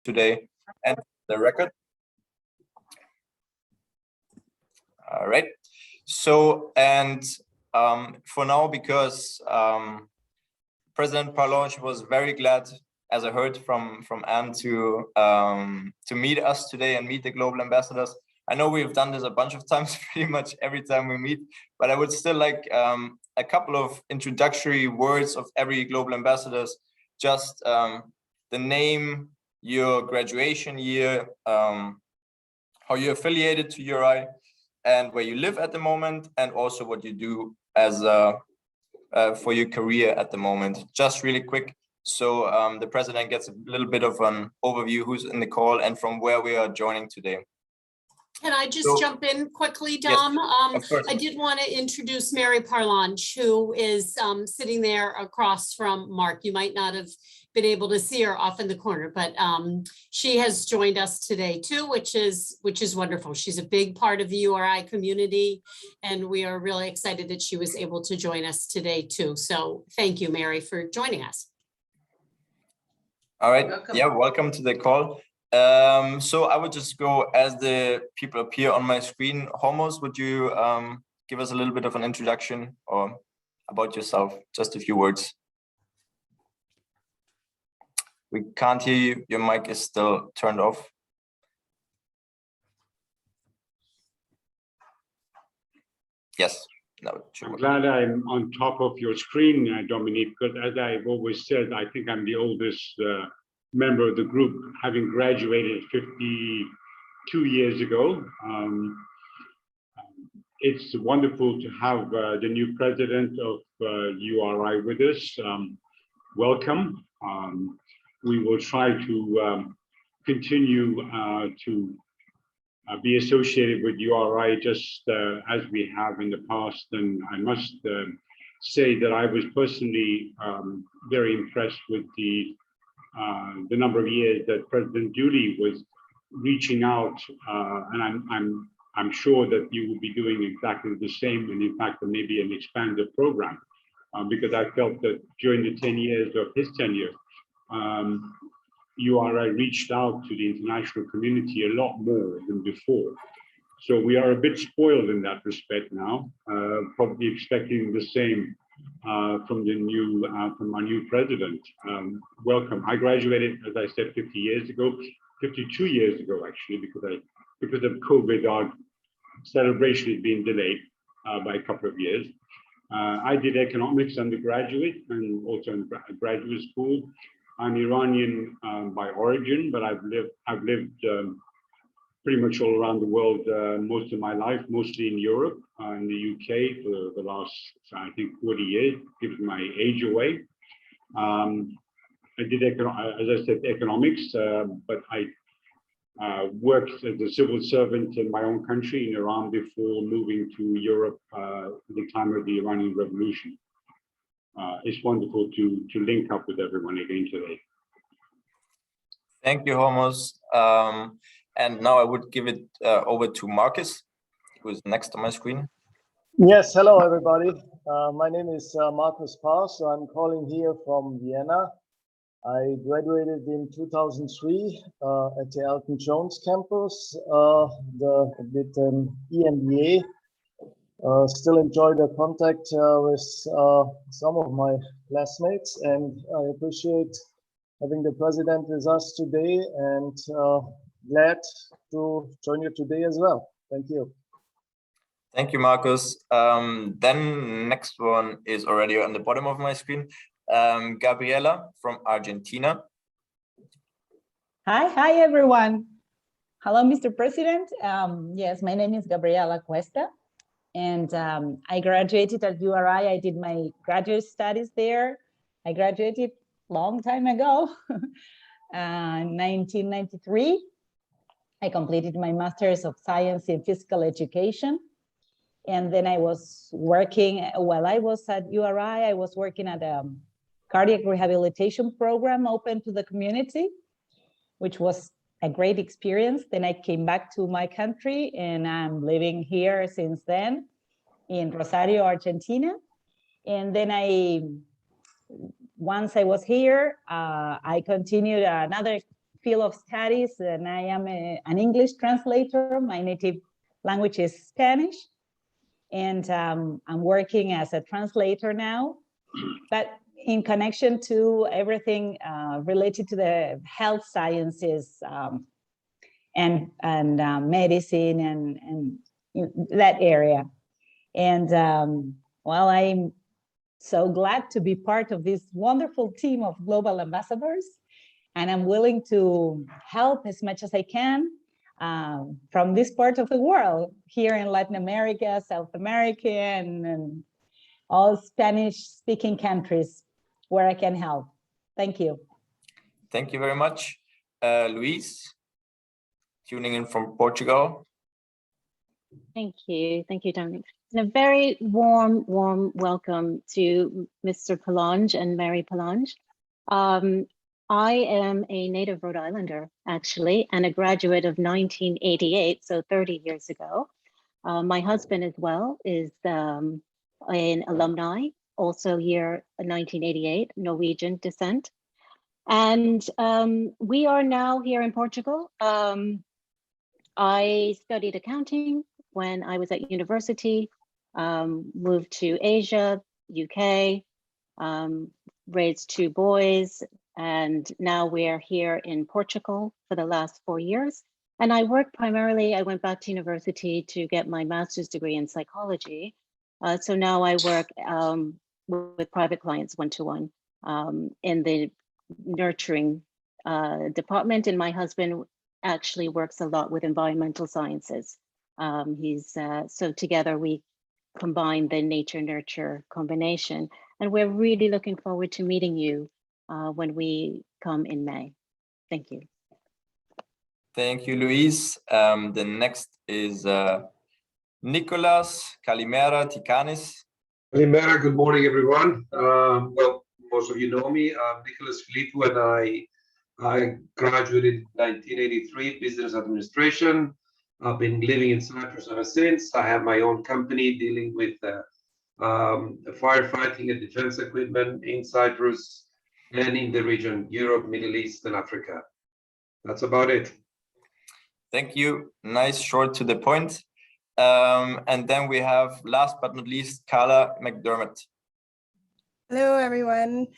today and the record. All right. So, and for now, because President Parlance was very glad, as I heard from Anne, to meet us today and meet the global ambassadors. I know we've done this a bunch of times, pretty much every time we meet, but I would still like a couple of introductory words of every global ambassadors, just the name, your graduation year, how you're affiliated to Uri, and where you live at the moment, and also what you do as for your career at the moment. Just really quick, so the president gets a little bit of an overview who's in the call and from where we are joining today. Can I just jump in quickly, Dom? Yes, I did want to introduce Mary Parlance, who is sitting there across from Mark. You might not have been able to see her off in the corner, but she has joined us today too, which is wonderful. She's a big part of the URI community, and we are really excited that she was able to join us today too. So thank you, Mary, for joining us. All right. Welcome. Yeah, welcome to the call. So I would just go as the people appear on my screen. Homos, would you give us a little bit of an introduction or about yourself? Just a few words. We can't hear you. Your mic is still turned off. Yes. No, I'm glad I'm on top of your screen, Dominique, because as I've always said, I think I'm the oldest member of the group, having graduated 52 years ago. It's wonderful to have the new president of URI with us. Welcome. We will try to continue to be associated with URI just as we have in the past. And I must say that I was personally very impressed with the number of years that President Uri was reaching out, and I'm sure that you will be doing exactly the same, and in fact maybe an expanded program, because I felt that during the 10 years of his tenure, URI reached out to the international community a lot more than before. So we are a bit spoiled in that respect now, probably expecting the same from our new president. Welcome. I graduated, as I said, 52 years ago, actually, because of COVID, our celebration is being delayed by a couple of years. I did economics undergraduate and also in graduate school. I'm Iranian by origin, but I've lived pretty much all around the world most of my life, mostly in Europe, in the UK for the last, I think, 40 years, gives my age away. I did, as I said, economics, but I worked as a civil servant in my own country, in Iran, before moving to Europe at the time of the Iranian Revolution. It's wonderful to link up with everyone again today. Thank you, Homos. And now I would give it over to Marcus, who is next on my screen. Yes, hello, everybody. My name is Marcus Parr, so I'm calling here from Vienna. I graduated in 2003 at the Elton Jones campus with an EMBA. Still enjoy the contact with some of my classmates, and I appreciate having the president with us today, and glad to join you today as well. Thank you. Thank you, Marcus. Then next one is already on the bottom of my screen. Gabriella from Argentina. Hi, everyone. Hello, Mr. President. Yes, my name is Gabriella Cuesta, and I graduated at URI. I did my graduate studies there. I graduated long time ago, in 1993. I completed my Master's of Science in Physical Education. And then I was working, while I was at URI, I was working at a cardiac rehabilitation program open to the community, which was a great experience. Then I came back to my country, and I'm living here since then in Rosario, Argentina. And then once I was here, I continued another field of studies, and I am an English translator. My native language is Spanish, and I'm working as a translator now. But in connection to everything related to the health sciences and medicine and that area. And well, I'm so glad to be part of this wonderful team of global ambassadors, and I'm willing to help as much as I can from this part of the world, here in Latin America, South America, and all Spanish-speaking countries where I can help. Thank you. Thank you very much. Luis, tuning in from Portugal. Thank you, Dominic. And a very warm welcome to Mr. Palange and Mary Palange. I am a native Rhode Islander, actually, and a graduate of 1988, so 30 years ago. My husband as well is an alumni, also year 1988, Norwegian descent. And we are now here in Portugal. I studied accounting when I was at university, moved to Asia, UK, raised 2 boys, and now we're here in Portugal for the last 4 years. And I work primarily, I went back to university to get my master's degree in psychology. So now I work with private clients one-to-one in the nurturing department, and my husband actually works a lot with environmental sciences. So together we combine the nature-nurture combination, and we're really looking forward to meeting you when we come in May. Thank you. Thank you, Luis. The next is Nicolas, Calimera, Tikanes. Calimera, good morning, everyone. Well, most of you know me. I'm Nicolas Filipu, and I graduated in 1983, business administration. I've been living in Cyprus ever since. I have my own company dealing with firefighting and defense equipment in Cyprus and in the region, Europe, Middle East, and Africa. That's about it. Thank you. Nice, short to the point. And then we have, last but not least, Carla Mcdermott. Hello, everyone.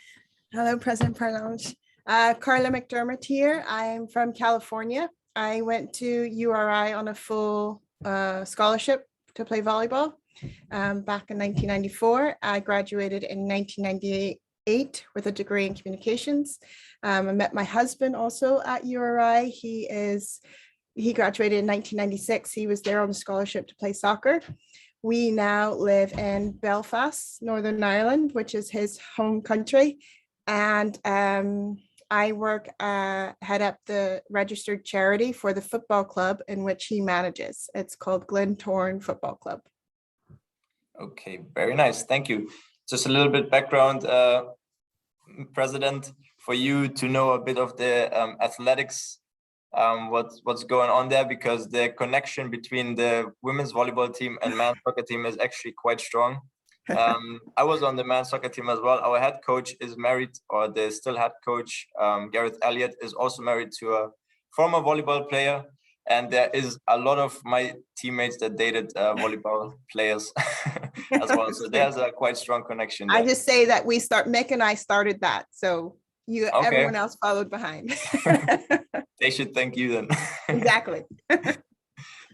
Hello, President Parlance. Carla Mcdermott here. I'm from California. I went to URI on a full scholarship to play volleyball back in 1994. I graduated in 1998 with a degree in communications. I met my husband also at URI. He graduated in 1996. He was there on a scholarship to play soccer. We now live in Belfast, Northern Ireland, which is his home country. And I work, head up the registered charity for the football club in which he manages. It's called Glentoran Football Club. Okay, very nice. Thank you. Just a little bit background, President, for you to know a bit of the athletics, what's going on there, because the connection between the women's volleyball team and men's soccer team is actually quite strong. I was on the men's soccer team as well. Our head coach is married, or the still head coach, Gareth Elliott, is also married to a former volleyball player. And there is a lot of my teammates that dated volleyball players as well. So there's a quite strong connection there. I just say that Mick and I started that. So everyone else followed behind. They should thank you then. Exactly.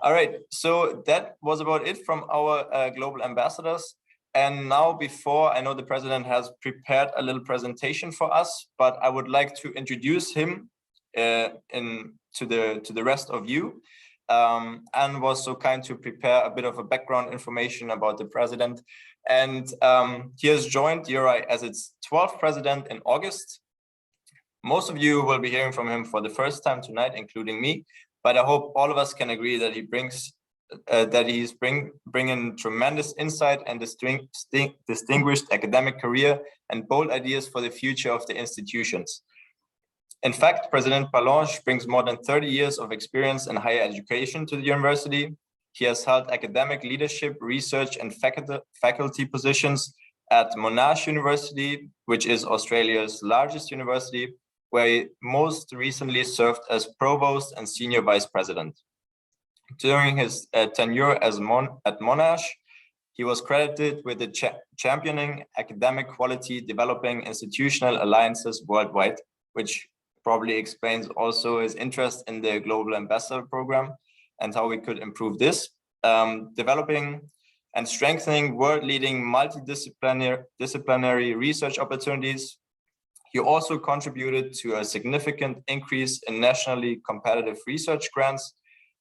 All right. So that was about it from our global ambassadors. And now, before, I know the president has prepared a little presentation for us, but I would like to introduce him to the rest of you. Anne was so kind to prepare a bit of a background information about the president. And he has joined URI as its 12th president in August. Most of you will be hearing from him for the first time tonight, including me. But I hope all of us can agree that he brings he's bringing tremendous insight and distinguished academic career and bold ideas for the future of the institutions. In fact, President Parlance brings more than 30 years of experience in higher education to the university. He has held academic leadership, research, and faculty positions at Monash University, which is Australia's largest university, where he most recently served as provost and senior vice president. During his tenure at Monash, he was credited with the championing academic quality, developing institutional alliances worldwide, which probably explains also his interest in the Global Ambassador Program and how we could improve this. Developing and strengthening world-leading multidisciplinary research opportunities. He also contributed to a significant increase in nationally competitive research grants.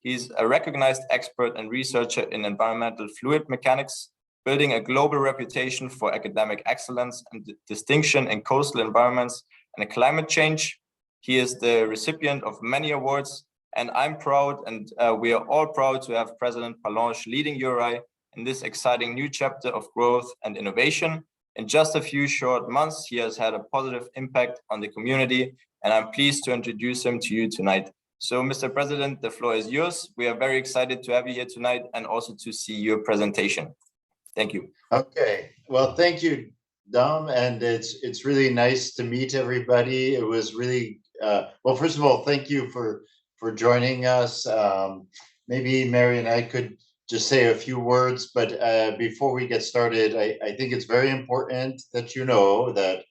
He's a recognized expert and researcher in environmental fluid mechanics, building a global reputation for academic excellence and distinction in coastal environments and climate change. He is the recipient of many awards, and I'm proud, and we are all proud to have President Parlance leading Uri in this exciting new chapter of growth and innovation. In just a few short months, he has had a positive impact on the community, and I'm pleased to introduce him to you tonight. So, Mr. President, the floor is yours. We are very excited to have you here tonight and also to see your presentation. Thank you. Okay, well, thank you, Dom, and it's really nice to meet everybody. It was really, well, first of all, thank you for joining us. Maybe Mary and I could just say a few words, but before we get started, I think it's very important that you know that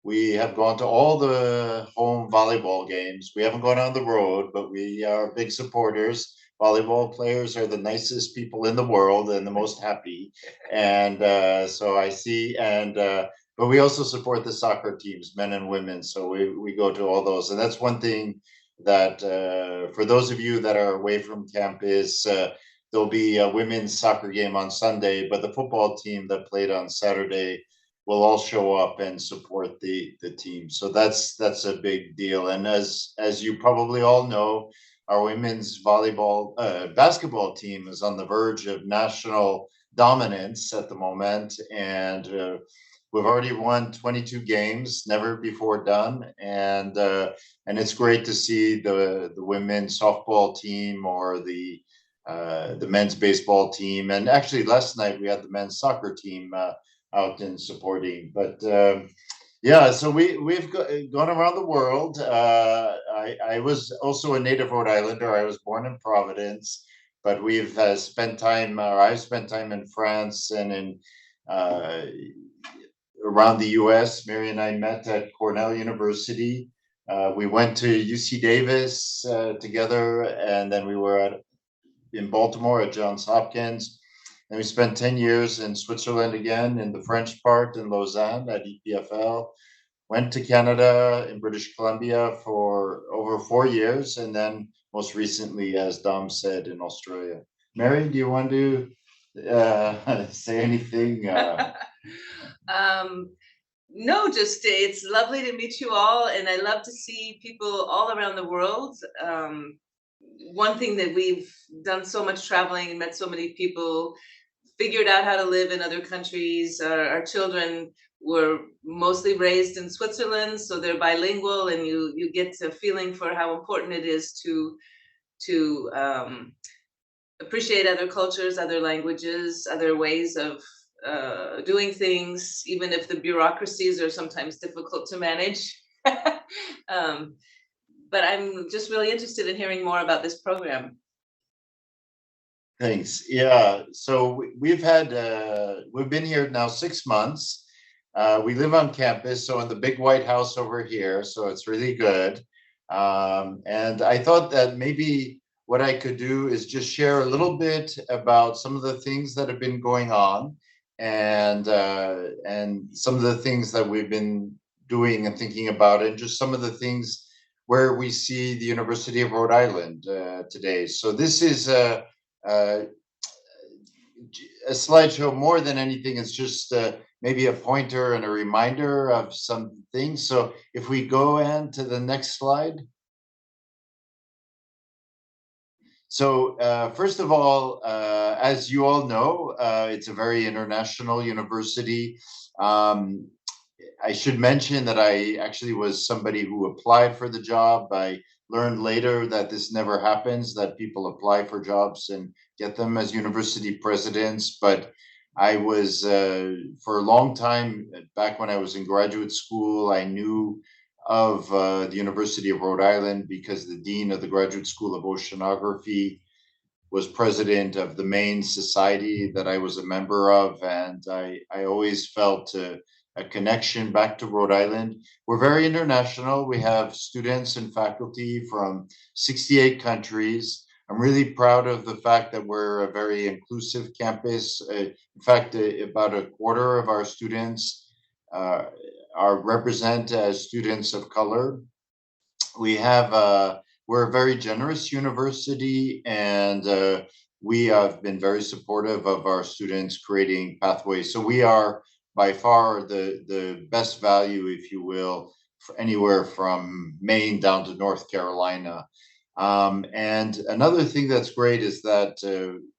we have gone to all the home volleyball games. We haven't gone on the road, but we are big supporters. Volleyball players are the nicest people in the world and the most happy. And so I see, and but we also support the soccer teams, men and women. So we go to all those. And that's one thing that for those of you that are away from campus, there'll be a women's soccer game on Sunday, but the football team that played on Saturday will all show up and support the team. So that's a big deal. And as you probably all know, our women's basketball team is on the verge of national dominance at the moment, and we've already won 22 games, never before done, and it's great to see the women's softball team or the men's baseball team, and actually last night we had the men's soccer team out and supporting. But yeah, so we've gone around the world. I was also a native Rhode Islander. I was born in Providence, but we've spent time, or I've spent time in France and in around the US. Mary and I met at Cornell University. We went to UC Davis together, and then we were in Baltimore at Johns Hopkins. And we spent 10 years in Switzerland again, in the French part in Lausanne at EPFL. Went to Canada in British Columbia for over 4 years, and then most recently, as Dom said, in Australia. Mary, do you want to say anything? No, just it's lovely to meet you all, and I love to see people all around the world. One thing that we've done so much traveling and met so many people, figured out how to live in other countries. Our children were mostly raised in Switzerland, so they're bilingual, and you get a feeling for how important it is to appreciate other cultures, other languages, other ways of doing things, even if the bureaucracies are sometimes difficult to manage. But I'm just really interested in hearing more about this program. Thanks. Yeah, so we've been here now 6 months. We live on campus, so in the big white house over here, so it's really good. And I thought that maybe what I could do is just share a little bit about some of the things that have been going on, and some of the things that we've been doing and thinking about, and just some of the things where we see the University of Rhode Island today. So this is a slideshow. More than anything, it's just maybe a pointer and a reminder of some things. So if we go on to the next slide. So first of all, as you all know, it's a very international university. I should mention that I actually was somebody who applied for the job. I learned later that this never happens, that people apply for jobs and get them as university presidents. But I was, for a long time, back when I was in graduate school, I knew of the University of Rhode Island because the Dean of the Graduate School of Oceanography was president of the main society that I was a member of, and I always felt a connection back to Rhode Island. We're very international. We have students and faculty from 68 countries. I'm really proud of the fact that we're a very inclusive campus. In fact, about a quarter of our students are represented as students of color. We have we're a very generous university, and we have been very supportive of our students creating pathways. So we are by far the best value, if you will, for anywhere from Maine down to North Carolina. And another thing that's great is that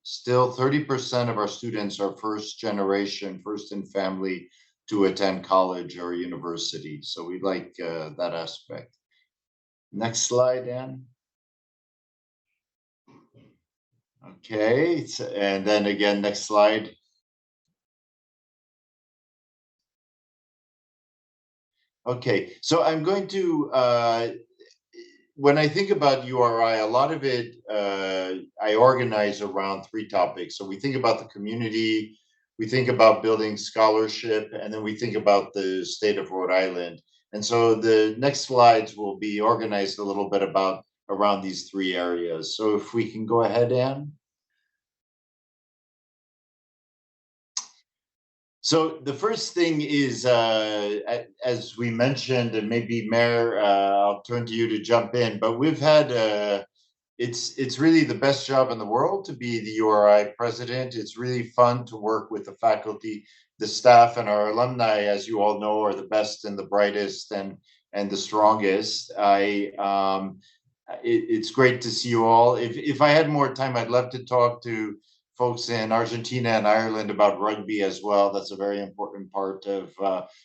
still 30% of our students are first generation, first in family to attend college or university. So we like that aspect. Next slide, Anne. Okay, and then again, next slide. Okay, so I'm going to, when I think about URI, a lot of it I organize around 3 topics. So we think about the community, we think about building scholarship, and then we think about the state of Rhode Island. And so the next slides will be organized a little bit about around these 3 areas. So if we can go ahead, Anne. So the first thing is, as we mentioned, and maybe Mayor, I'll turn to you to jump in, but we've had, it's really the best job in the world to be the URI president. It's really fun to work with the faculty, the staff, and our alumni, as you all know, are the best and the brightest and the strongest. It's great to see you all. If I had more time, I'd love to talk to folks in Argentina and Ireland about rugby as well. That's a very important part of,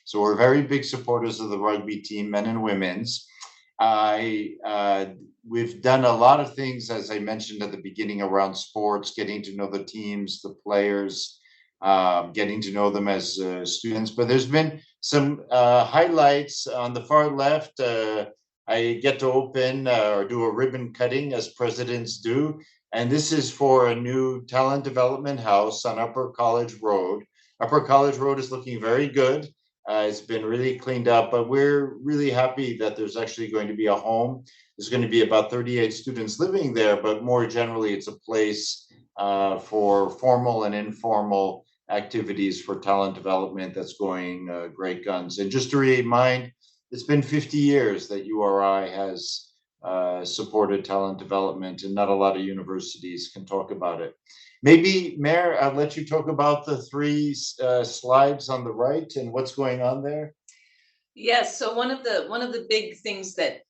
so we're very big supporters of the rugby team, men and women's. We've done a lot of things, as I mentioned at the beginning, around sports, getting to know the teams, the players, getting to know them as students. But there's been some highlights on the far left. I get to open or do a ribbon cutting, as presidents do. And this is for a new talent development house on Upper College Road. Upper College Road is looking very good. It's been really cleaned up, but we're really happy that there's actually going to be a home. There's going to be about 38 students living there, but more generally, it's a place for formal and informal activities for talent development that's going great guns. And just to remind, it's been 50 years that URI has supported talent development, and not a lot of universities can talk about it. Maybe, Mayor, I'll let you talk about the 3 slides on the right and what's going on there. Yes, so one of the big things that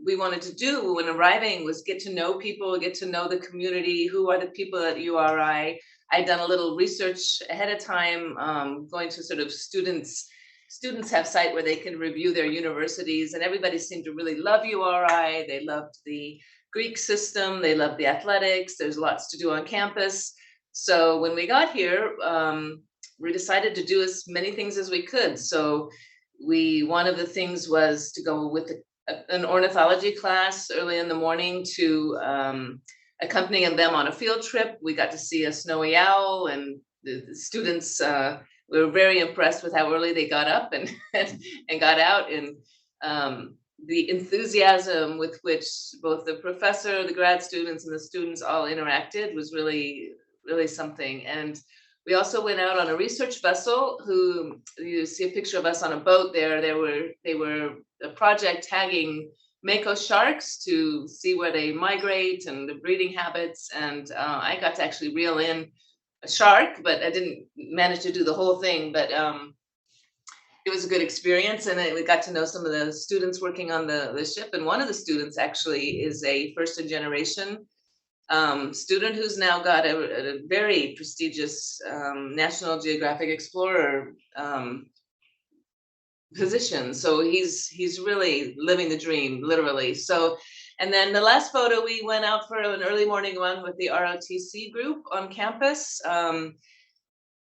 we wanted to do when arriving was get to know people, get to know the community, who are the people at URI. I'd done a little research ahead of time, going to sort of students have site where they can review their universities, and everybody seemed to really love URI. They loved the Greek system, they loved the athletics, there's lots to do on campus. So when we got here, we decided to do as many things as we could. So one of the things was to go with an ornithology class early in the morning to accompanying them on a field trip. We got to see a snowy owl, and the students we were very impressed with how early they got up and got out, and the enthusiasm with which both the professor, the grad students, and the students all interacted was really, really something. And we also went out on a research vessel. Who you see a picture of us on a boat there. They were a project tagging mako sharks to see where they migrate and the breeding habits. And I got to actually reel in a shark, but I didn't manage to do the whole thing. But it was a good experience, and we got to know some of the students working on the ship. And one of the students actually is a first-generation student who's now got a very prestigious National Geographic Explorer position. So he's really living the dream, literally. So, and then the last photo, we went out for an early morning run with the ROTC group on campus to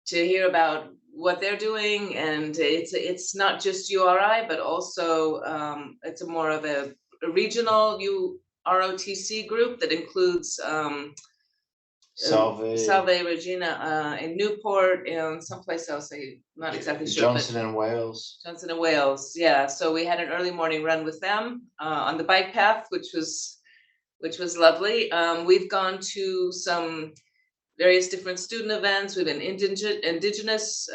hear about what they're doing, and it's not just URI, but also it's a more of a regional ROTC group that includes Salve Regina in Newport and someplace else. I'm not exactly sure. Johnson and Wales. Johnson and Wales, yeah. So we had an early morning run with them on the bike path, which was lovely. We've gone to some various different student events. We have an indigenous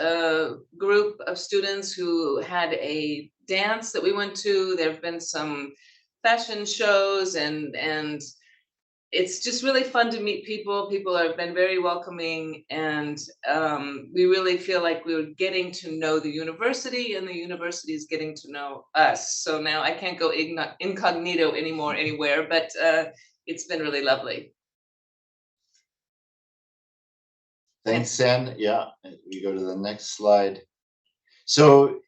group of students who had a dance that we went to. There have been some fashion shows, and it's just really fun to meet people. People have been very welcoming, and we really feel like we're getting to know the university, and the university is getting to know us. So now I can't go incognito anymore anywhere, but it's been really lovely. Thanks, Sen. Yeah, we go to the next slide. So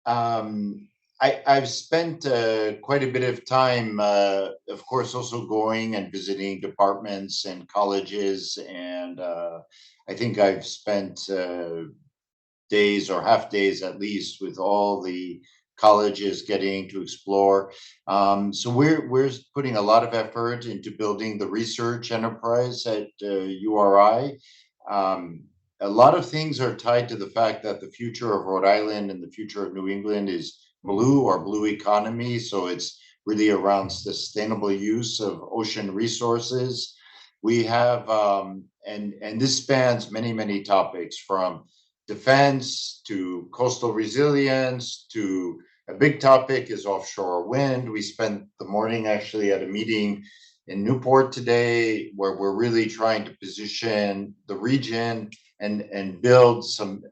I've spent quite a bit of time, of course, also going and visiting departments and colleges. And I think I've spent days or half days at least with all the colleges getting to explore. So we're putting a lot of effort into building the research enterprise at URI. A lot of things are tied to the fact that the future of Rhode Island and the future of New England is blue or blue economy. So it's really around sustainable use of ocean resources. We have, and this spans many topics, from defense to coastal resilience to a big topic is offshore wind. We spent the morning actually at a meeting in Newport today, where we're really trying to position the region and build some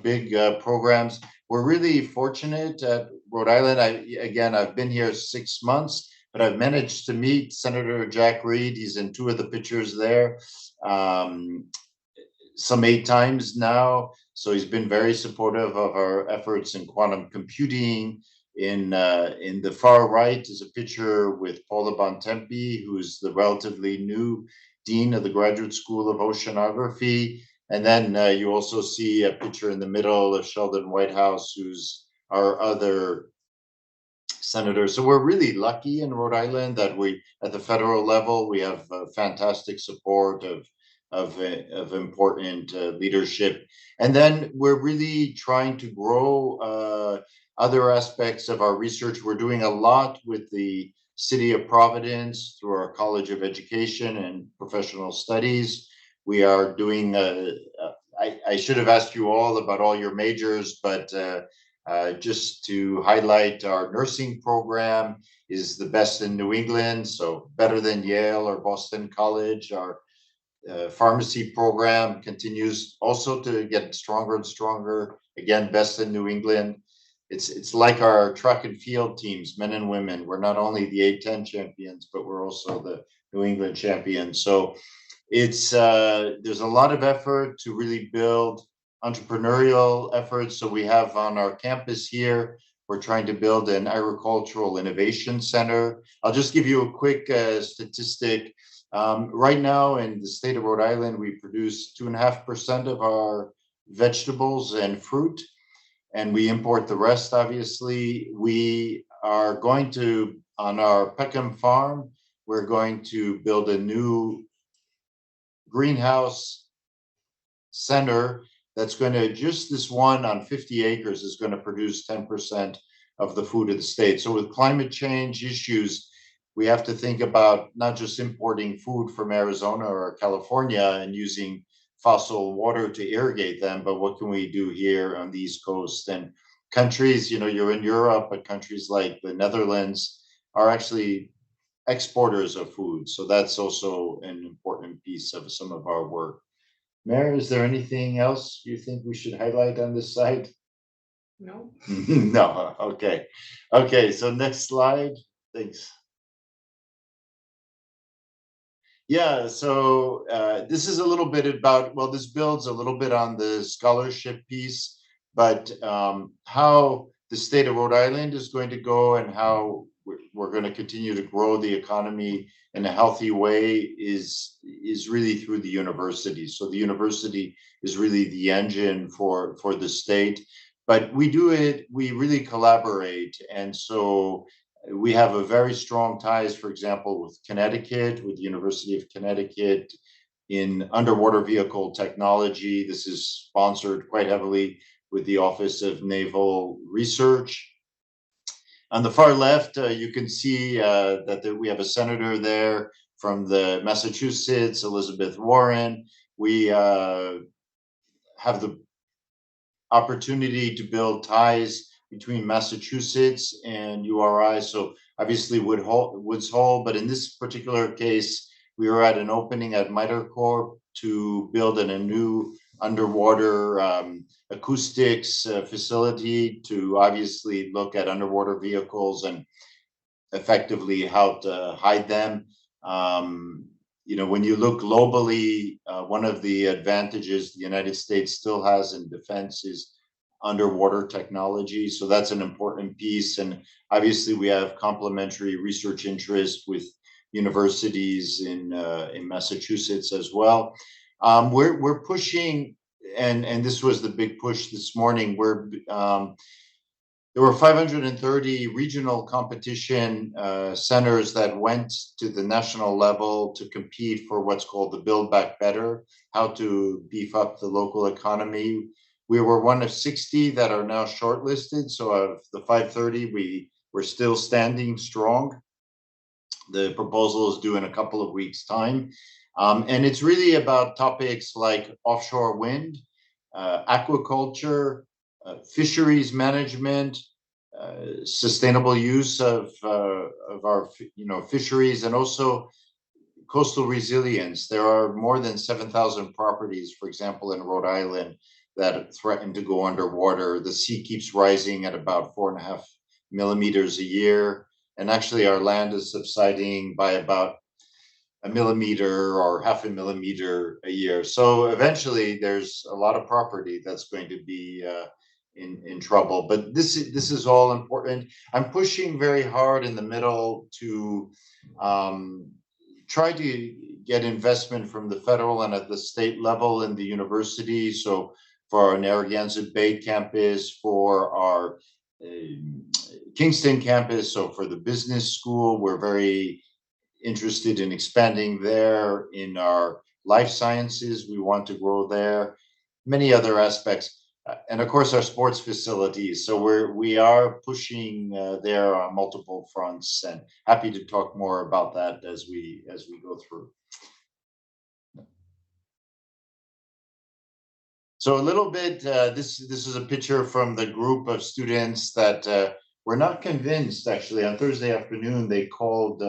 big programs. We're really fortunate at Rhode Island. I've been here 6 months, but I've managed to meet Senator Jack Reed. He's in 2 of the pictures there, some 8 times now. So he's been very supportive of our efforts in quantum computing. In the far right is a picture with Paula Bontempi, who's the relatively new dean of the Graduate School of Oceanography. And then you also see a picture in the middle of Sheldon Whitehouse, who's our other senator. So we're really lucky in Rhode Island that we, at the federal level, we have fantastic support of important leadership. And then we're really trying to grow other aspects of our research. We're doing a lot with the City of Providence through our College of Education and Professional Studies. We are doing, I should have asked you all about all your majors, but just to highlight, our nursing program is the best in New England, so better than Yale or Boston College. Our pharmacy program continues also to get stronger and stronger, again, best in New England. It's like our track and field teams, men and women. We're not only the A10 champions, but we're also the New England champions. So it's there's a lot of effort to really build entrepreneurial efforts. So we have on our campus here, we're trying to build an agricultural innovation center. I'll just give you a quick statistic. Right now in the state of Rhode Island, we produce 2.5% of our vegetables and fruit, and we import the rest, obviously. We are going to, on our Peckham farm, we're going to build a new greenhouse center that's going to, just this one on 50 acres is going to produce 10% of the food of the state. So with climate change issues, we have to think about not just importing food from Arizona or California and using fossil water to irrigate them, but what can we do here on the East Coast? And countries, you're in Europe, but countries like the Netherlands are actually exporters of food. So that's also an important piece of some of our work. Mary, is there anything else you think we should highlight on this side? No. No, okay. Okay, so next slide, thanks. Yeah, so this is a little bit about, well, this builds a little bit on the scholarship piece, but how the state of Rhode Island is going to go and how we're going to continue to grow the economy in a healthy way is really through the university. So the university is really the engine for the state, but we really collaborate. And so we have a very strong ties, for example, with Connecticut, with the University of Connecticut in underwater vehicle technology. This is sponsored quite heavily with the Office of Naval Research. On the far left, you can see that we have a senator there from the Massachusetts, Elizabeth Warren. We have the opportunity to build ties between Massachusetts and URI. So obviously Woods Hole, but in this particular case, we were at an opening at MITRE Corp to build a new underwater acoustics facility to obviously look at underwater vehicles and effectively how to hide them. When you look globally, one of the advantages the United States still has in defense is underwater technology. So that's an important piece. And obviously we have complementary research interests with universities in Massachusetts as well. We're pushing, and this was the big push this morning. There were 530 regional competition centers that went to the national level to compete for what's called the Build Back Better, how to beef up the local economy. We were one of 60 that are now shortlisted. So of the 530, we're still standing strong. The proposal is due in a couple of weeks' time. And it's really about topics like offshore wind, aquaculture, fisheries management, sustainable use of our fisheries, and also coastal resilience. There are more than 7,000 properties, for example, in Rhode Island that threaten to go underwater. The sea keeps rising at about 4.5 millimeters a year. And actually our land is subsiding by about 1 millimeter or 0.5 millimeter a year. So eventually there's a lot of property that's going to be in trouble. But this is all important. I'm pushing very hard in the middle to try to get investment from the federal and at the state level in the university. So for our Narragansett Bay campus, for our Kingston campus, so for the business school, we're very interested in expanding there. In our life sciences, we want to grow there. Many other aspects. And of course, our sports facilities. So we are pushing there on multiple fronts, and happy to talk more about that as we go through. So a little bit, this is a picture from the group of students that were not convinced. Actually, on Thursday afternoon, they called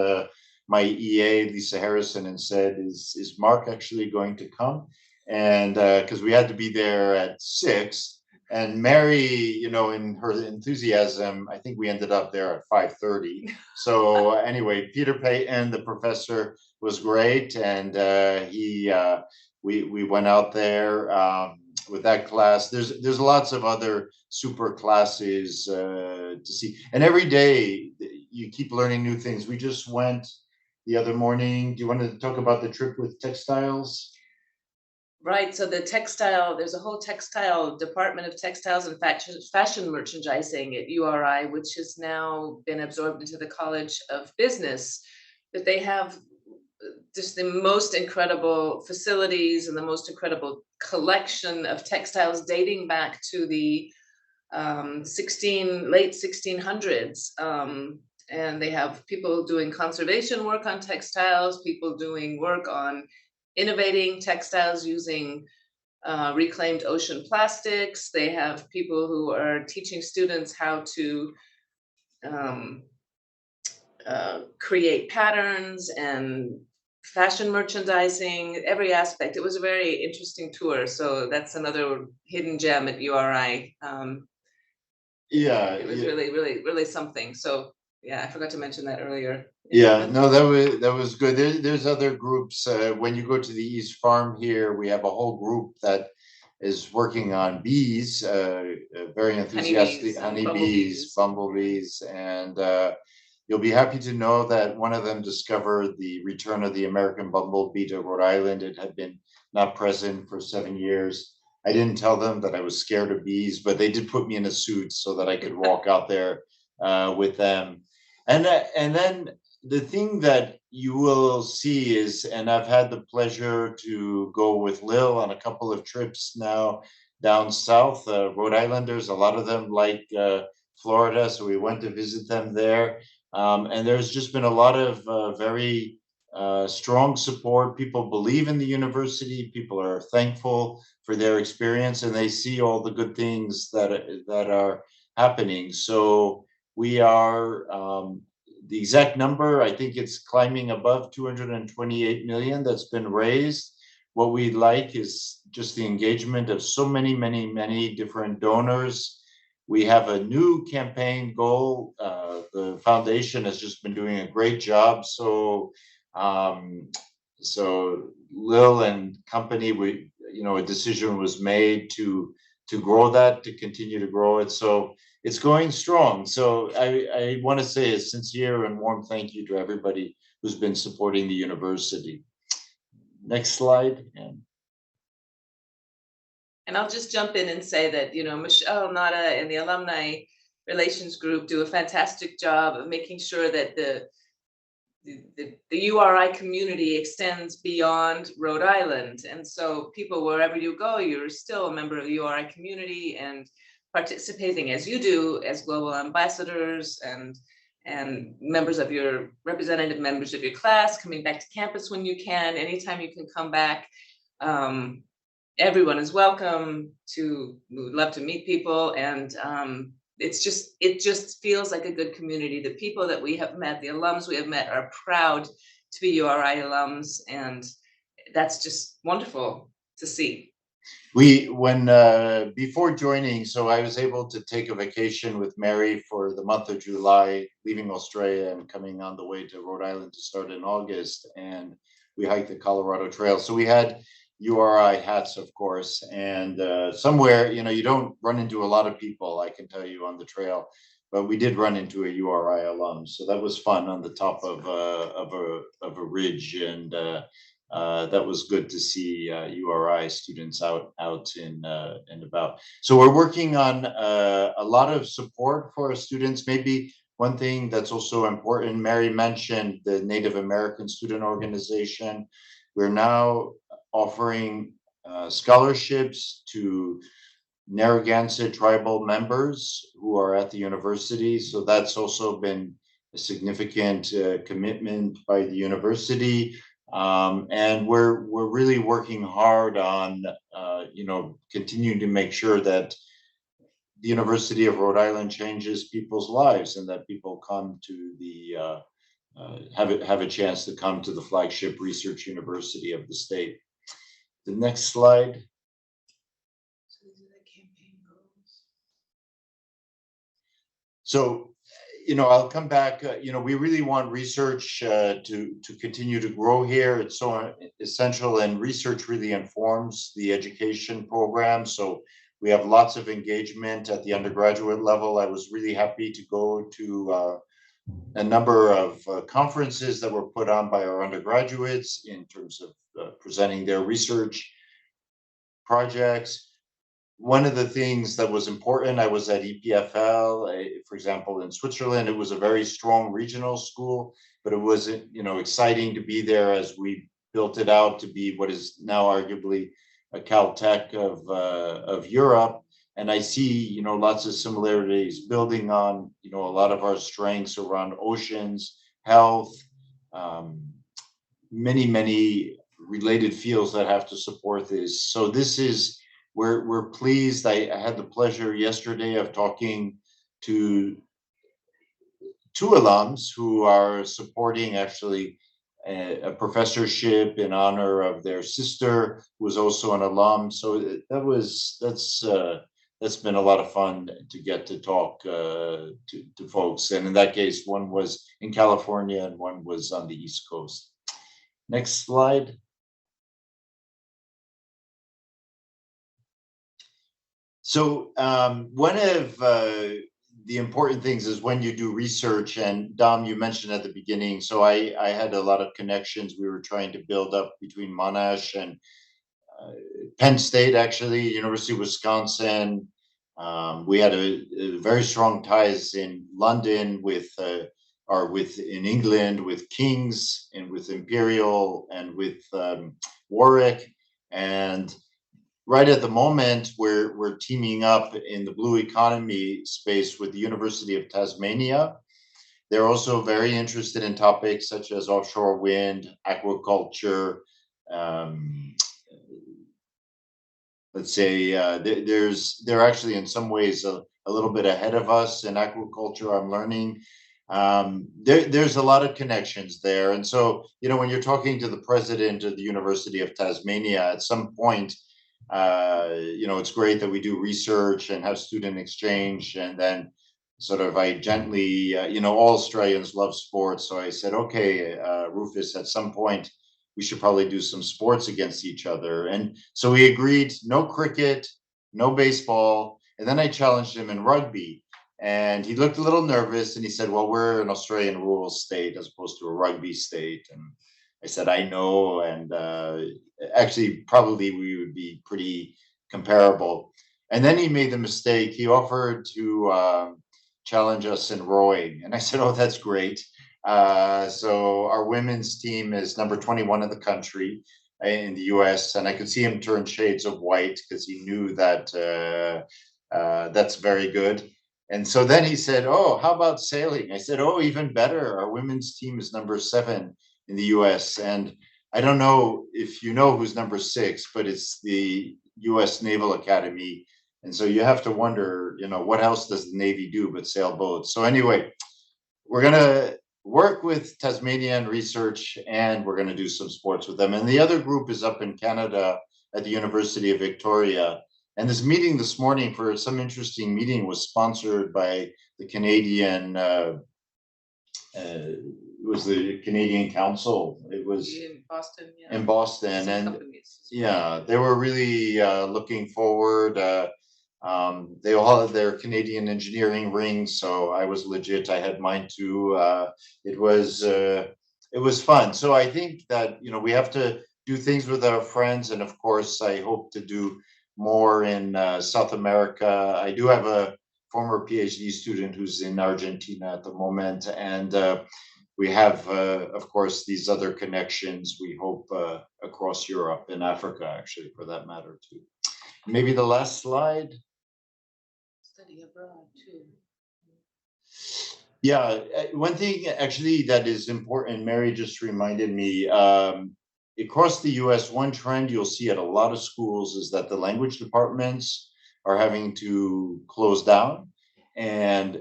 my EA, Lisa Harrison, and said, "Is Mark actually going to come?" And because we had to be there at 6, and Mary, in her enthusiasm, I think we ended up there at 5:30. So anyway, Peter Payton, the professor, was great, and we went out there with that class. There's lots of other super classes to see, and every day you keep learning new things. We just went the other morning. Do you want to talk about the trip with Textiles? Right, so there's a whole textile department of textiles and fashion merchandising at URI, which has now been absorbed into the College of Business. But they have just the most incredible facilities and the most incredible collection of textiles dating back to the late 1600s. And they have people doing conservation work on textiles, people doing work on innovating textiles using reclaimed ocean plastics. They have people who are teaching students how to create patterns and fashion merchandising, every aspect. It was a very interesting tour. So that's another hidden gem at URI. It was really, really, really something. So yeah, I forgot to mention that earlier. Yeah, no, that was good. There's other groups. When you go to the East Farm here, we have a whole group that is working on bees, very enthusiastic, honeybees, bumblebees, and You'll be happy to know that one of them discovered the return of the American bumblebee to Rhode Island. It had been not present for 7 years. I didn't tell them that I was scared of bees, but they did put me in a suit so that I could walk out there with them. And then the thing that you will see is, and I've had the pleasure to go with Lil on a couple of trips now down south, Rhode Islanders, a lot of them like Florida, so we went to visit them there. And there's just been a lot of very strong support. People believe in the university. People are thankful for their experience, and they see all the good things that are happening. So we are the exact number. I think it's climbing above 228 million that's been raised. What we'd like is just the engagement of so many different donors. We have a new campaign goal. The foundation has just been doing a great job. So Lil and company, a decision was made to grow that, to continue to grow it. So it's going strong. So I want to say a sincere and warm thank you to everybody who's been supporting the university. Next slide. And I'll just jump in and say that, Michelle, Nada, and the Alumni Relations Group do a fantastic job of making sure that the URI community extends beyond Rhode Island. And so people, wherever you go, you're still a member of the URI community and participating as you do as global ambassadors and members of your representative members of your class, coming back to campus when you can, anytime you can come back. Everyone is welcome to, we would love to meet people. And it just feels like a good community. The people that we have met, the alums we have met, are proud to be URI alums. And that's just wonderful to see. Before joining, so I was able to take a vacation with Mary for the month of July, leaving Australia and coming on the way to Rhode Island to start in August. And we hiked the Colorado Trail. So we had URI hats, of course, and somewhere, you don't run into a lot of people, I can tell you, on the trail, but we did run into a URI alum. So that was fun on the top of a ridge, and that was good to see URI students out and about. So we're working on a lot of support for our students. Maybe one thing that's also important, Mary mentioned the Native American Student Organization. We're now offering scholarships to Narragansett tribal members who are at the university. So that's also been a significant commitment by the university. And we're really working hard on, continuing to make sure that the University of Rhode Island changes people's lives and that people come to the, have a chance to come to the flagship research university of the state. The next slide. So, I'll come back. We really want research to continue to grow here. It's so essential, and research really informs the education program. So we have lots of engagement at the undergraduate level. I was really happy to go to a number of conferences that were put on by our undergraduates in terms of presenting their research projects. One of the things that was important, I was at EPFL, for example, in Switzerland. It was a very strong regional school, but it was, exciting to be there as we built it out to be what is now arguably a Caltech of Europe. And I see, lots of similarities building on, a lot of our strengths around oceans, health, many related fields that have to support this. So this is, we're pleased. I had the pleasure yesterday of talking to two alums who are supporting actually a professorship in honor of their sister, who was also an alum. So that's been a lot of fun to get to talk to folks. And in that case, one was in California and one was on the East Coast. Next slide. So one of the important things is when you do research, and Dom, you mentioned at the beginning, so I had a lot of connections we were trying to build up between Monash and Penn State, actually, University of Wisconsin. We had a very strong ties in London with, in England with King's and with Imperial and with Warwick. And right at the moment, we're teaming up in the blue economy space with the University of Tasmania. They're also very interested in topics such as offshore wind, aquaculture. Let's say they're actually in some ways a little bit ahead of us in aquaculture. I'm learning. There's a lot of connections there. And so, when you're talking to the president of the University of Tasmania, at some point, it's great that we do research and have student exchange. And then sort of I gently, all Australians love sports. So I said, okay, Rufus, at some point, we should probably do some sports against each other. And so we agreed, no cricket, no baseball. And then I challenged him in rugby. And he looked a little nervous and he said, well, we're an Australian rural state as opposed to a rugby state. And I said, I know. And actually, probably we would be pretty comparable. And then he made the mistake. He offered to challenge us in rowing. And I said, oh, that's great. So our women's team is number 21 in the country in the US. And I could see him turn shades of white because he knew that that's very good. And so then he said, oh, how about sailing? I said, oh, even better. Our women's team is number 7 in the US. And I don't know if you know who's number 6, but it's the US Naval Academy. And so you have to wonder, what else does the Navy do but sail boats? So anyway, we're going to work with Tasmanian research and we're going to do some sports with them. And the other group is up in Canada at the University of Victoria. And this meeting this morning for some interesting meeting was sponsored by the Canadian, it was the Canadian Council. It was in Boston. Yeah. In Boston. Some And companies. yeah, they were really looking forward. They all had their Canadian engineering rings, so I was legit. I had mine too. It was fun. So I think that we have to do things with our friends, and of course, I hope to do more in South America. I do have a former PhD student who's in Argentina at the moment, and we have, of course, these other connections. We hope across Europe and Africa, actually, for that matter too. Maybe the last slide. Study abroad too. Yeah, one thing actually that is important, Mary just reminded me, across the US, one trend you'll see at a lot of schools is that the language departments are having to close down. And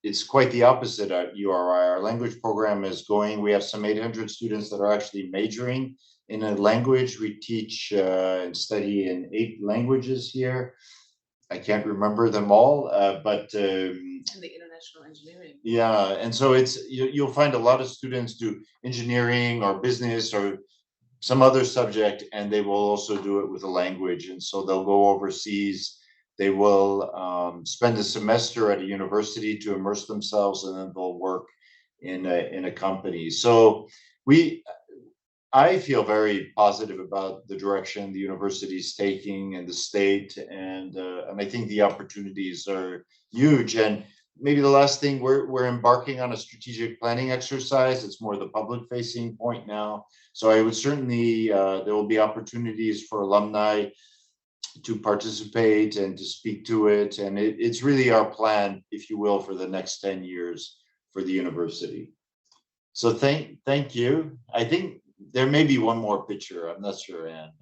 it's quite the opposite at URI. Our language program is going, we have some 800 students that are actually majoring in a language. We teach and study in 8 languages here. I can't remember them all, but And the international engineering. yeah, and so you'll find a lot of students do engineering or business or some other subject, and they will also do it with a language. And so they'll go overseas. They will spend a semester at a university to immerse themselves, and then they'll work in a company. So I feel very positive about the direction the university is taking and the state, and I think the opportunities are huge. And maybe the last thing, we're embarking on a strategic planning exercise. It's more the public-facing point now. So I would certainly there will be opportunities for alumni to participate and to speak to it, and it's really our plan, if you will, for the next 10 years for the university. So thank you. I think there may be one more picture. I'm not sure, Anne.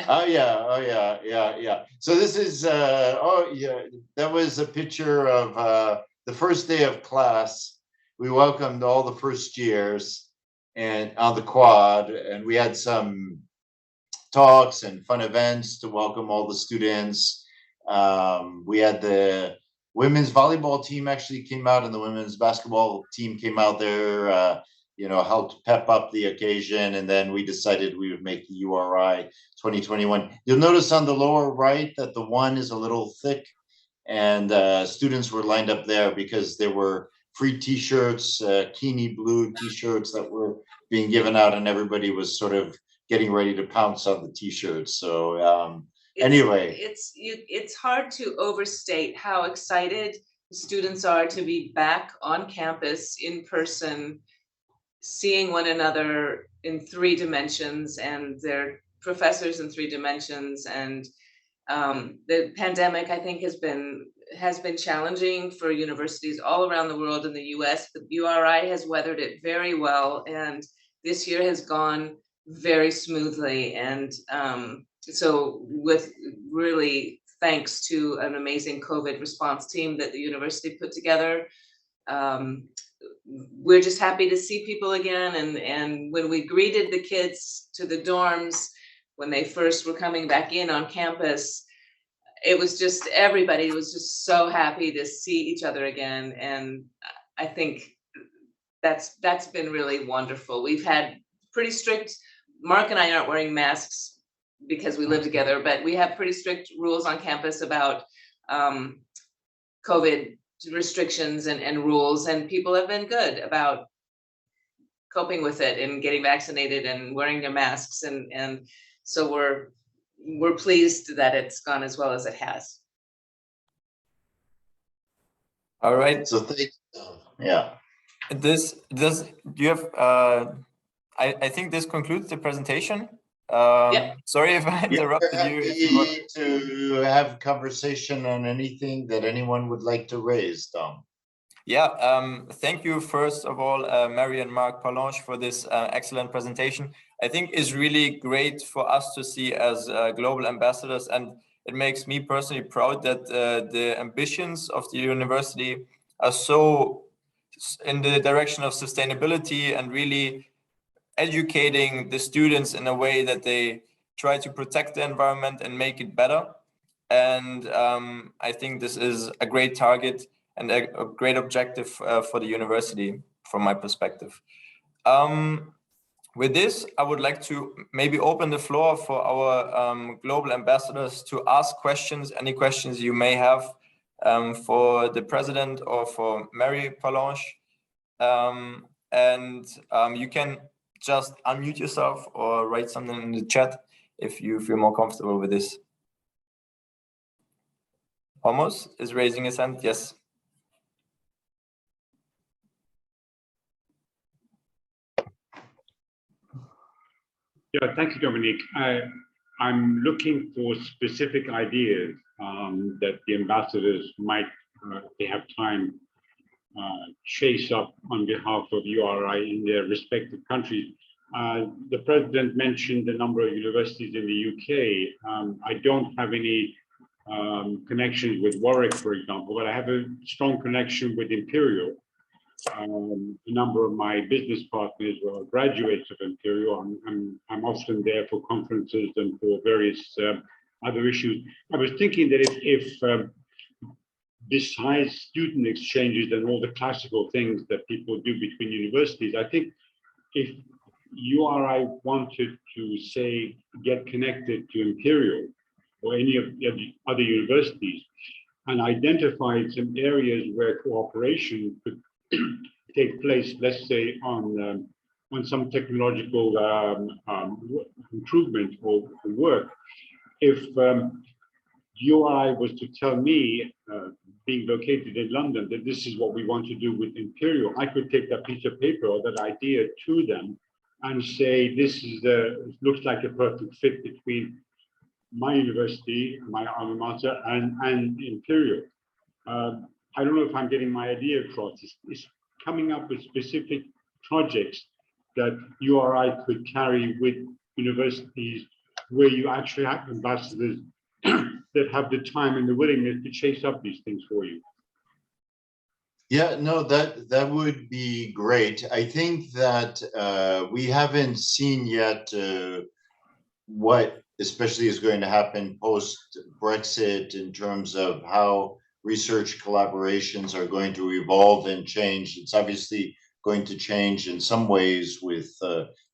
Oh yeah. So this is that was a picture of the first day of class. We welcomed all the first years and on the quad, and we had some talks and fun events to welcome all the students. We had the women's volleyball team actually came out, and the women's basketball team came out there, helped pep up the occasion. And then we decided we would make the URI 2021. You'll notice on the lower right that the 1 is a little thick, and students were lined up there because there were free T-shirts, Kini blue T-shirts that were being given out, and everybody was sort of getting ready to pounce on the T-shirts. So anyway, it's hard to overstate how excited students are to be back on campus in person, seeing one another in 3 dimensions and their professors in 3 dimensions. And the pandemic, I think, has been challenging for universities all around the world. In the US, but URI has weathered it very well, and this year has gone very smoothly. And so with really thanks to an amazing COVID response team that the university put together, we're just happy to see people again. And when we greeted the kids to the dorms, when they first were coming back in on campus, it was just, everybody was just so happy to see each other again. And I think that's been really wonderful. We've had pretty strict, Mark and I aren't wearing masks because we live together, but we have pretty strict rules on campus about COVID restrictions and rules, and people have been good about coping with it and getting vaccinated and wearing their masks. And so we're pleased that it's gone as well as it has. All right. so thanks. Yeah. Do you have, I think this concludes the presentation. Yep. Sorry if I interrupted you. If you want. To have conversation on anything that anyone would like to raise, Dom. Yeah, thank you first of all, Mary and Mark Parlance, for this excellent presentation. I think it's really great for us to see as global ambassadors, and it makes me personally proud that the ambitions of the university are so in the direction of sustainability and really educating the students in a way that they try to protect the environment and make it better. And I think this is a great target and a great objective for the university, from my perspective. With this, I would like to maybe open the floor for our global ambassadors to ask questions, any questions you may have for the president or for Mary Parlance. You can just unmute yourself or write something in the chat if you feel more comfortable with this. Homos is raising his hand. Yes. Yeah, thank you, Dominique. I'm looking for specific ideas that the ambassadors might, if they have time, chase up on behalf of URI in their respective countries. The president mentioned a number of universities in the UK. I don't have any connections with Warwick, for example, but I have a strong connection with Imperial. A number of my business partners were graduates of Imperial. I'm often there for conferences and for various other issues. I was thinking that if besides student exchanges and all the classical things that people do between universities, I think if URI wanted to, say, get connected to Imperial or any of the other universities and identified some areas where cooperation could take place, let's say on some technological improvement or work. If URI was to tell me, being located in London, that this is what we want to do with Imperial, I could take that piece of paper or that idea to them and say, this is looks like a perfect fit between my university, my alma mater, and Imperial. I don't know if I'm getting my idea across. It's coming up with specific projects that URI could carry with universities where you actually have ambassadors that have the time and the willingness to chase up these things for you. Yeah, no, that would be great. I think that we haven't seen yet what especially is going to happen post-Brexit in terms of how research collaborations are going to evolve and change. It's obviously going to change in some ways with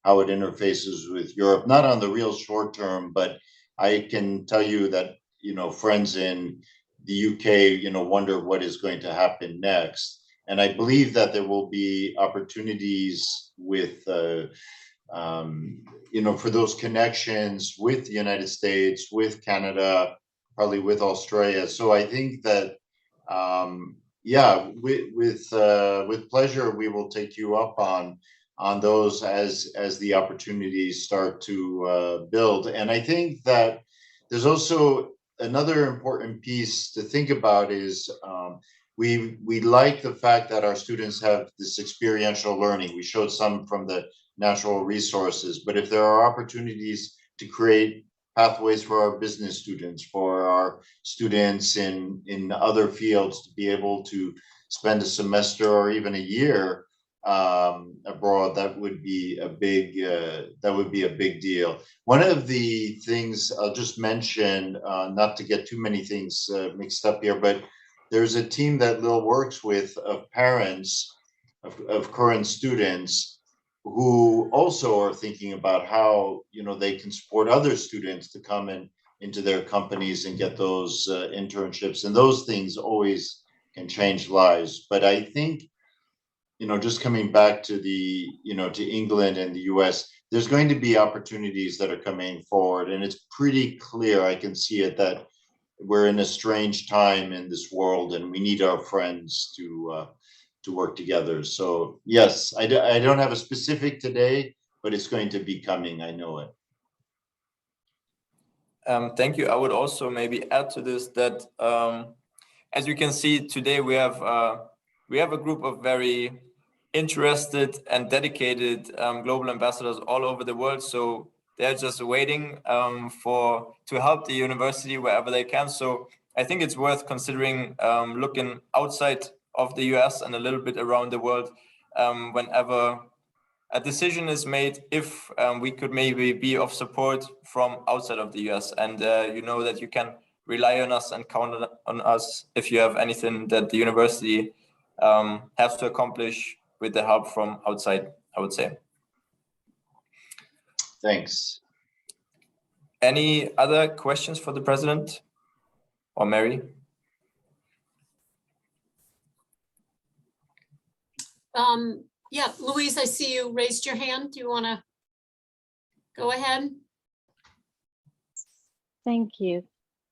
how it interfaces with Europe, not on the real short term, but I can tell you that, you know, friends in the UK, wonder what is going to happen next. And I believe that there will be opportunities with, for those connections with the United States, with Canada, probably with Australia. So I think that, with pleasure, we will take you up on those as the opportunities start to build. And I think that there's also another important piece to think about is we like the fact that our students have this experiential learning. We showed some from the natural resources, but if there are opportunities to create pathways for our business students, for our students in other fields to be able to spend a semester or even a year abroad, that would be a big deal. One of the things I'll just mention, not to get too many things mixed up here, but there's a team that Lil works with of parents of current students who also are thinking about how they can support other students to come into their companies and get those internships, and those things always can change lives. But I think just coming back to to England and the US, there's going to be opportunities that are coming forward. And it's pretty clear, I can see it, that we're in a strange time in this world and we need our friends to work together. So yes, I don't have a specific today, but it's going to be coming, I know it. Thank you. I would also maybe add to this that, as you can see today, we have a group of very interested and dedicated global ambassadors all over the world. So they're just waiting to help the university wherever they can. So I think it's worth considering looking outside of the US and a little bit around the world whenever a decision is made, if we could maybe be of support from outside of the US. And you know that you can rely on us and count on us if you have anything that the university has to accomplish with the help from outside, I would say. Thanks. Any other questions for the president or Mary? Yeah, Louise, I see you raised your hand. Do you want to go ahead? Thank you.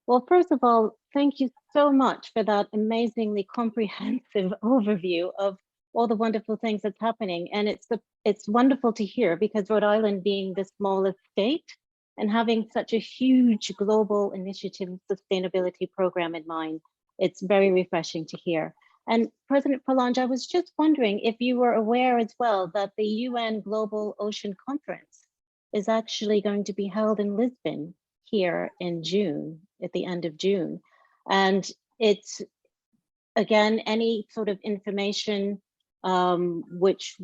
Well, first of all, thank you so much for that amazingly comprehensive overview of all the wonderful things that's happening. And it's wonderful to hear, because Rhode Island being the smallest state and having such a huge global initiative sustainability program in mind, it's very refreshing to hear. And President Parlance, I was just wondering if you were aware as well that the UN Global Ocean Conference is actually going to be held in Lisbon here in June, at the end of June. And it's, again, any sort of information which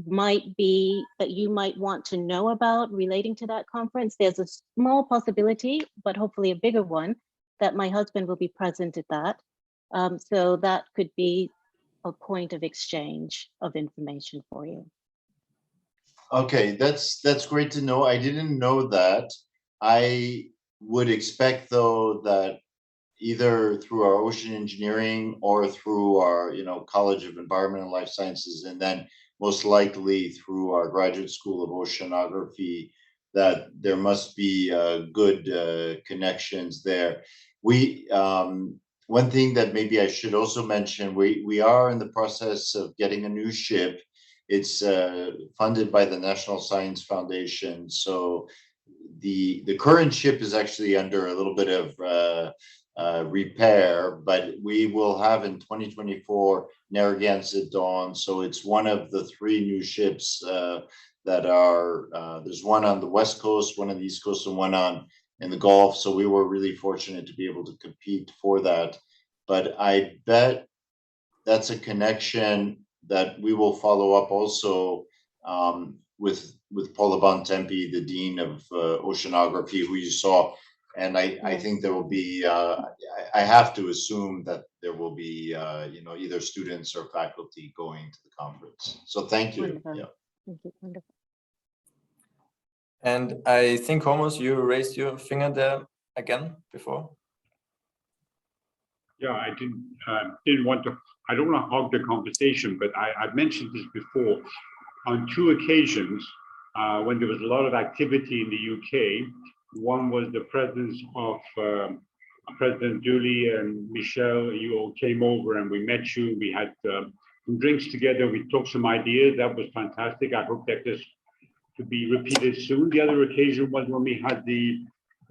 might be that you might want to know about relating to that conference. There's a small possibility, but hopefully a bigger one, that my husband will be present at that. So that could be a point of exchange of information for you. Okay, that's great to know. I didn't know that. I would expect, though, that either through our ocean engineering or through our College of Environment and Life Sciences, and then most likely through our Graduate School of Oceanography, that there must be good connections there. One thing that maybe I should also mention, we are in the process of getting a new ship. It's funded by the National Science Foundation. So the current ship is actually under a little bit of repair, but we will have in 2024 Narragansett Dawn. So it's one of the 3 new ships that are, there's one on the West Coast, one on the East Coast, and one in the Gulf. So we were really fortunate to be able to compete for that. But I bet that's a connection that we will follow up also with Paula Bontempi, the Dean of Oceanography, who you saw. And I think there will be, I have to assume that there will be, either students or faculty going to the conference. So thank you. Wonderful. Yeah. Thank you. Wonderful. And I think, Homos, you raised your finger there again before. Yeah, I didn't want to, I don't want to hog the conversation, but I've mentioned this before. On two occasions, when there was a lot of activity in the UK, one was the presence of President Uri and Michelle. You all came over and we met you. We had some drinks together. We talked some ideas. That was fantastic. I hope that this to be repeated soon. The other occasion was when we had the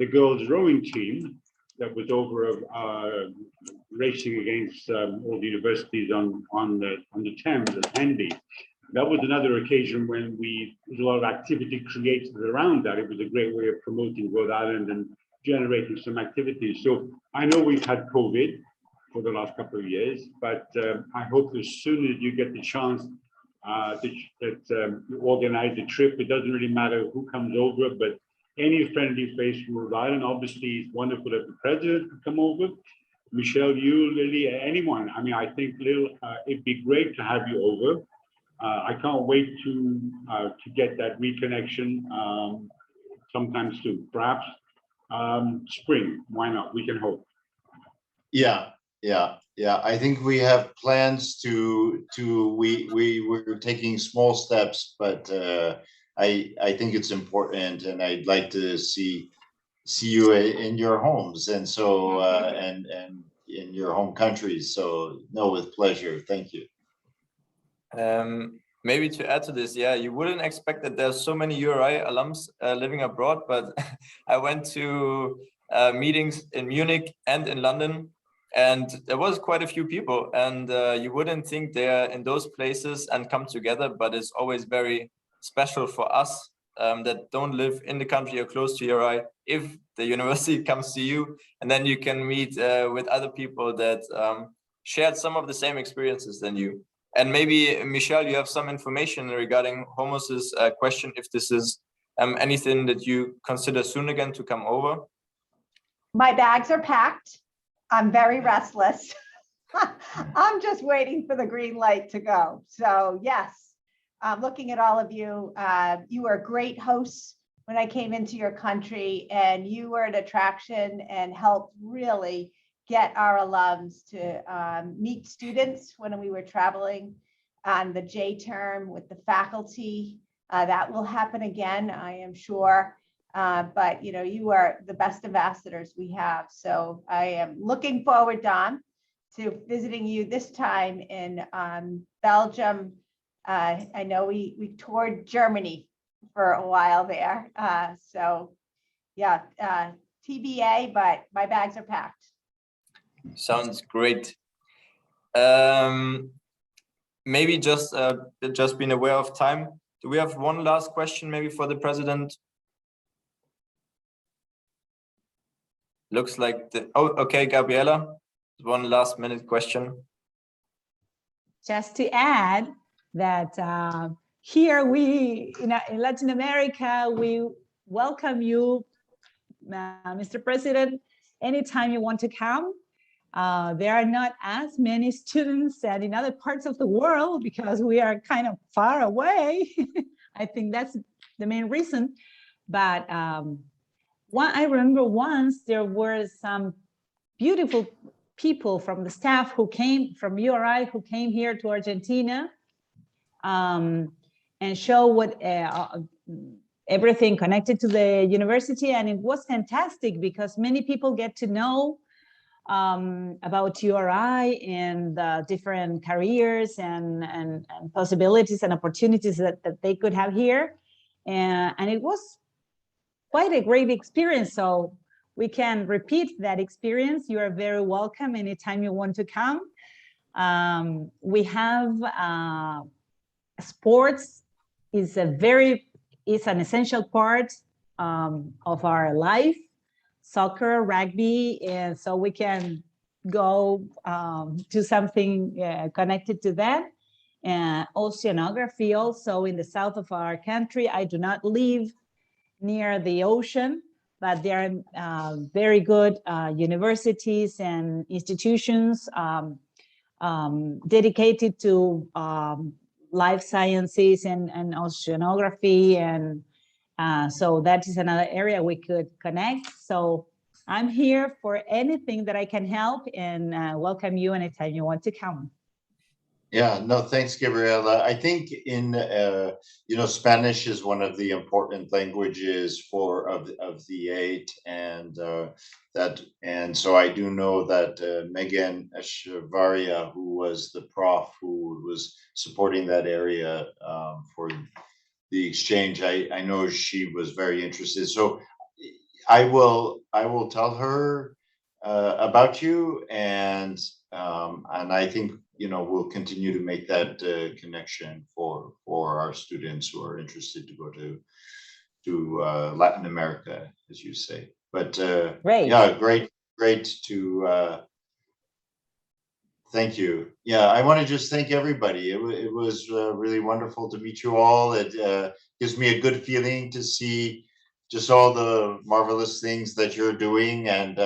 girls rowing team that was over racing against all the universities on the Thames at Hendy. That was another occasion when there's a lot of activity created around that. It was a great way of promoting Rhode Island and generating some activities. So I know we've had COVID for the last couple of years, but I hope as soon as you get the chance that you organize the trip, it doesn't really matter who comes over, but any friendly face from Rhode Island. Obviously, it's wonderful if the president could come over. Michelle, you, Lily, anyone. I mean, I think, Lil, it'd be great to have you over. I can't wait to get that reconnection sometime soon. Perhaps spring. Why not? We can hope. Yeah. I think we have plans we're taking small steps, but I think it's important, and I'd like to see you in your homes, and so and in your home countries. So no, with pleasure. Thank you. Maybe to add to this, yeah, you wouldn't expect that there's so many URI alums living abroad, but I went to meetings in Munich and in London, and there was quite a few people, and you wouldn't think they're in those places and come together, but it's always very special for us that don't live in the country or close to URI if the university comes to you, and then you can meet with other people that shared some of the same experiences than you. And maybe, Michelle, you have some information regarding Homos's question, if this is anything that you consider soon again to come over? My bags are packed. I'm very restless. I'm just waiting for the green light to go. So yes, looking at all of you, you were great hosts when I came into your country, and you were an attraction and helped really get our alums to meet students when we were traveling on the J term with the faculty. That will happen again, I am sure. But you are the best ambassadors we have. So I am looking forward, Dom, to visiting you this time in Belgium. I know we toured Germany for a while there. So yeah, TBA, but my bags are packed. Sounds great. Maybe just being aware of time. Do we have one last question maybe for the president? Looks like okay, Gabriella, one last minute question. Just to add that here in Latin America, we welcome you, Mr. President, anytime you want to come. There are not as many students as in other parts of the world because we are kind of far away. I think that's the main reason. But I remember once there were some beautiful people from the staff who came from URI, who came here to Argentina and show what everything connected to the university. And it was fantastic because many people get to know about URI and the different careers and possibilities and opportunities that they could have here. And it was quite a great experience. So we can repeat that experience. You are very welcome anytime you want to come. We have sports is an essential part of our life. Soccer, rugby, and so we can go to something connected to that. Oceanography also in the south of our country. I do not live near the ocean, but there are very good universities and institutions dedicated to life sciences and oceanography, and so that is another area we could connect. So I'm here for anything that I can help, and welcome you anytime you want to come. Yeah, no, thanks, Gabriella. I think in Spanish is one of the important languages of the 8, and so I do know that Megan Echevarria, who was the prof who was supporting that area for the exchange, I know she was very interested. So I will tell her about you, and I think we'll continue to make that connection for our students who are interested to go to Latin America, as you say. But Great. Yeah, great to thank you. Yeah, I want to just thank everybody. It was really wonderful to meet you all. It gives me a good feeling to see just all the marvelous things that you're doing, and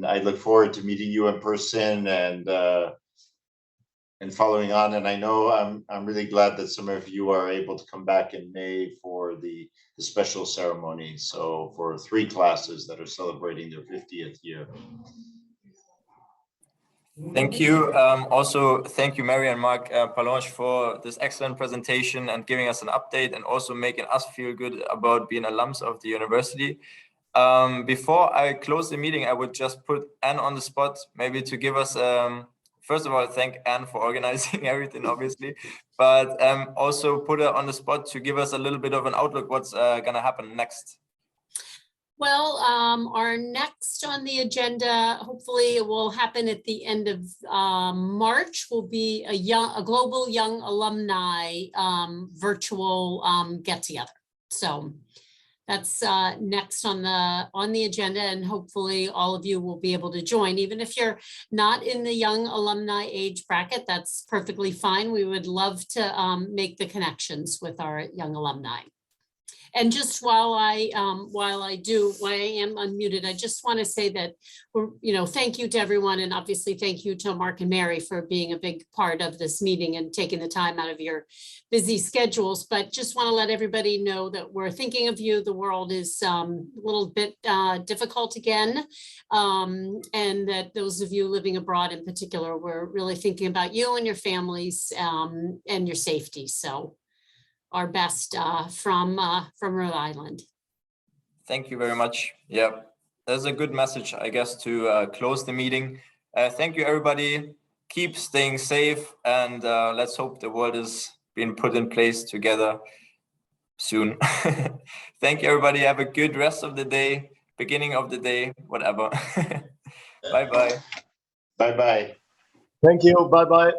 I look forward to meeting you in person and following on. And I know I'm really glad that some of you are able to come back in May for the special ceremony. So for 3 classes that are celebrating their 50th year. Thank you. Also, thank you, Mary and Mark Parlance, for this excellent presentation and giving us an update, and also making us feel good about being alums of the university. Before I close the meeting, I would just put Anne on the spot, maybe to give us, first of all, thank Anne for organizing everything, obviously, but also put her on the spot to give us a little bit of an outlook, what's going to happen next. Well, our next on the agenda, hopefully it will happen at the end of March, will be a global young alumni virtual get together. So that's next on the agenda, and hopefully all of you will be able to join. Even if you're not in the young alumni age bracket, that's perfectly fine. We would love to make the connections with our young alumni. And just while I am unmuted, I just want to say that thank you to everyone, and obviously thank you to Mark and Mary for being a big part of this meeting and taking the time out of your busy schedules. But just want to let everybody know that we're thinking of you. The world is a little bit difficult again, and that those of you living abroad in particular, we're really thinking about you and your families and your safety. So our best from Rhode Island. Thank you very much. Yeah, that's a good message, I guess, to close the meeting. Thank you, everybody. Keep staying safe, and let's hope the world is being put in place together soon. Thank you, everybody. Have a good rest of the day, beginning of the day, whatever. Bye-bye. Bye-bye. Thank you. Bye-bye.